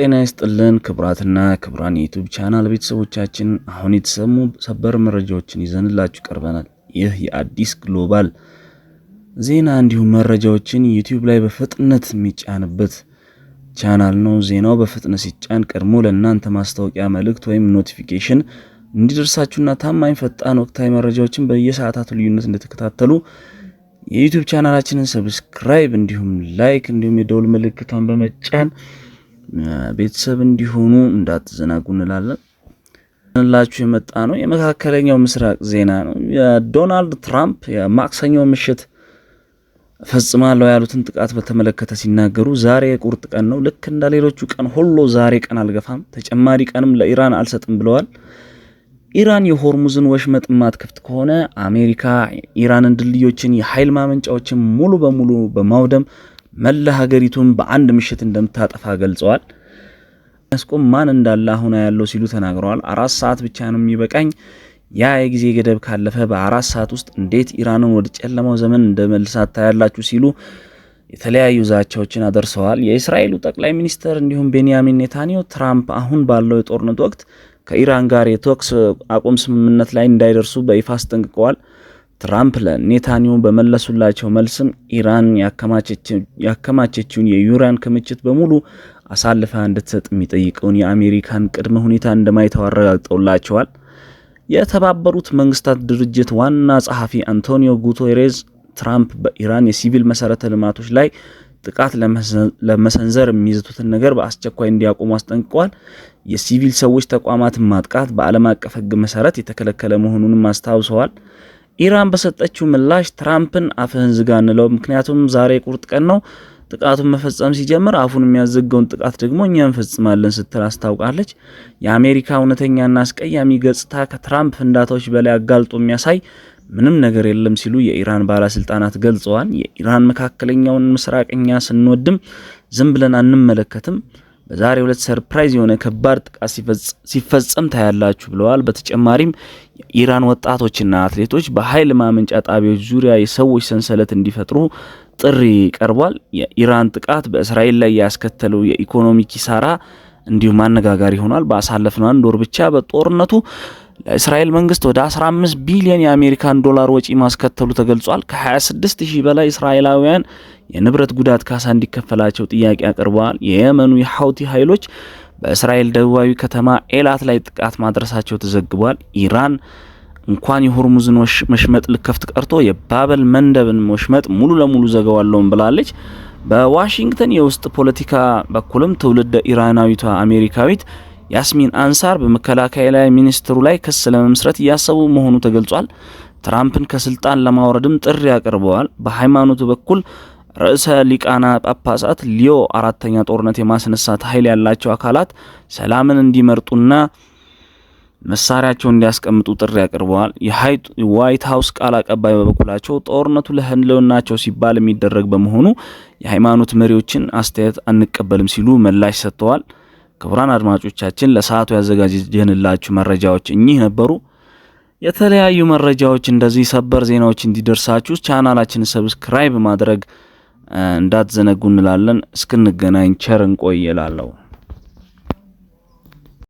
ጤና ይስጥልን ክቡራትና ክቡራን የዩቲዩብ ቻናል ቤተሰቦቻችን፣ አሁን የተሰሙ ሰበር መረጃዎችን ይዘንላችሁ ቀርበናል። ይህ የአዲስ ግሎባል ዜና እንዲሁም መረጃዎችን ዩቲዩብ ላይ በፍጥነት የሚጫንበት ቻናል ነው። ዜናው በፍጥነት ሲጫን ቀድሞ ለእናንተ ማስታወቂያ መልእክት ወይም ኖቲፊኬሽን እንዲደርሳችሁና ታማኝ ፈጣን ወቅታዊ መረጃዎችን በየሰዓታቱ ልዩነት እንድትከታተሉ የዩቲዩብ ቻናላችንን ሰብስክራይብ እንዲሁም ላይክ እንዲሁም የደውል ምልክቷን በመጫን ቤተሰብ እንዲሆኑ እንዳትዘናጉ እንላለን። እንላችሁ የመጣ ነው የመካከለኛው ምስራቅ ዜና ነው። የዶናልድ ትራምፕ የማክሰኞ ምሽት ፈጽማለሁ ያሉትን ጥቃት በተመለከተ ሲናገሩ ዛሬ የቁርጥ ቀን ነው፣ ልክ እንደሌሎቹ ቀን ሁሉ ዛሬ ቀን አልገፋም፣ ተጨማሪ ቀንም ለኢራን አልሰጥም ብለዋል። ኢራን የሆርሙዝን ወሽመጥ ማትከፍት ከሆነ አሜሪካ ኢራንን ድልድዮችን፣ የኃይል ማመንጫዎችን ሙሉ በሙሉ በማውደም መላ ሀገሪቱን በአንድ ምሽት እንደምታጠፋ ገልጸዋል። ያስቆም ማን እንዳለ አሁን ያለው ሲሉ ተናግረዋል። 4 ሰዓት ብቻ ነው የሚበቃኝ፣ ያ የጊዜ ገደብ ካለፈ በ4 ሰዓት ውስጥ እንዴት ኢራንን ወደ ጨለማው ዘመን እንደመልሳት ታያላችሁ ሲሉ የተለያዩ ዛቻዎችን አደርሰዋል። የእስራኤሉ ጠቅላይ ሚኒስትር እንዲሁም ቤንያሚን ኔታንያሁ ትራምፕ አሁን ባለው የጦርነት ወቅት ከኢራን ጋር የተኩስ አቁም ስምምነት ላይ እንዳይደርሱ በይፋ አስጠንቅቀዋል። ትራምፕ ለኔታንያሁ በመለሱላቸው መልስም ኢራን ያከማቸችውን የዩራን ክምችት በሙሉ አሳልፋ እንድትሰጥ የሚጠይቀውን የአሜሪካን ቅድመ ሁኔታ እንደማይተው አረጋግጠውላቸዋል። የተባበሩት መንግስታት ድርጅት ዋና ጸሐፊ አንቶኒዮ ጉቴሬዝ ትራምፕ በኢራን የሲቪል መሰረተ ልማቶች ላይ ጥቃት ለመሰንዘር የሚይዙትን ነገር በአስቸኳይ እንዲያቆሙ አስጠንቅቀዋል። የሲቪል ሰዎች ተቋማትን ማጥቃት በዓለም አቀፍ ሕግ መሰረት የተከለከለ መሆኑንም አስታውሰዋል። ኢራን በሰጠችው ምላሽ ትራምፕን አፍህን ዝጋ እንለው፣ ምክንያቱም ዛሬ ቁርጥ ቀን ነው፣ ጥቃቱን መፈጸም ሲጀምር አፉን የሚያዘጋውን ጥቃት ደግሞ እኛ እንፈጽማለን ስትል አስታውቃለች። የአሜሪካ እውነተኛና አስቀያሚ ገጽታ ከትራምፕ ፍንዳታዎች በላይ አጋልጦ የሚያሳይ ምንም ነገር የለም ሲሉ የኢራን ባለስልጣናት ገልጸዋል። የኢራን መካከለኛውን ምስራቅኛ ስንወድም ዝም ብለን አንመለከትም፣ በዛሬው ዕለት ሰርፕራይዝ የሆነ ከባድ ጥቃት ሲፈጸም ታያላችሁ ብለዋል። በተጨማሪም የኢራን ወጣቶችና አትሌቶች በኃይል ማመንጫ ጣቢያዎች ዙሪያ የሰዎች ሰንሰለት እንዲፈጥሩ ጥሪ ቀርቧል። የኢራን ጥቃት በእስራኤል ላይ ያስከተለው የኢኮኖሚ ኪሳራ እንዲሁም አነጋጋሪ ሆኗል። ባሳለፍነው አንድ ወር ብቻ በጦርነቱ ለእስራኤል መንግስት ወደ 15 ቢሊዮን የአሜሪካን ዶላር ወጪ ማስከተሉ ተገልጿል። ከ26000 በላይ እስራኤላውያን የንብረት ጉዳት ካሳ እንዲከፈላቸው ጥያቄ አቅርበዋል። የየመኑ የሐውቲ ኃይሎች በእስራኤል ደቡባዊ ከተማ ኤላት ላይ ጥቃት ማድረሳቸው ተዘግቧል። ኢራን እንኳን የሆርሙዝን ወሽመጥ ልከፍት ቀርቶ የባበል መንደብን ወሽመጥ ሙሉ ለሙሉ ዘጋዋለሁ ብላለች። በዋሽንግተን የውስጥ ፖለቲካ በኩልም ትውልደ ኢራናዊቷ አሜሪካዊት ያስሚን አንሳር በመከላከያ ላይ ሚኒስትሩ ላይ ክስ ለመመስረት እያሰቡ መሆኑ ተገልጿል። ትራምፕን ከስልጣን ለማውረድም ጥሪ አቅርበዋል። በሃይማኖቱ በኩል ርዕሰ ሊቃነ ጳጳሳት ሊዮ 4ኛ ጦርነት የማስነሳት ኃይል ያላቸው አካላት ሰላምን እንዲመርጡና መሳሪያቸውን እንዲያስቀምጡ ጥሪ አቅርበዋል። የዋይት ሃውስ ቃል አቀባይ በበኩላቸው ጦርነቱ ለህልውናቸው ሲባል የሚደረግ በመሆኑ የሃይማኖት መሪዎችን አስተያየት አንቀበልም ሲሉ ምላሽ ሰጥተዋል። ክቡራን አድማጮቻችን ለሰዓቱ ያዘጋጀንላችሁ መረጃዎች እኚህ ነበሩ። የተለያዩ መረጃዎች እንደዚህ ሰበር ዜናዎች እንዲደርሳችሁ ቻናላችንን ሰብስክራይብ ማድረግ እንዳትዘነጉ እንላለን። እስክንገናኝ ቸር እንቆይ እላለሁ።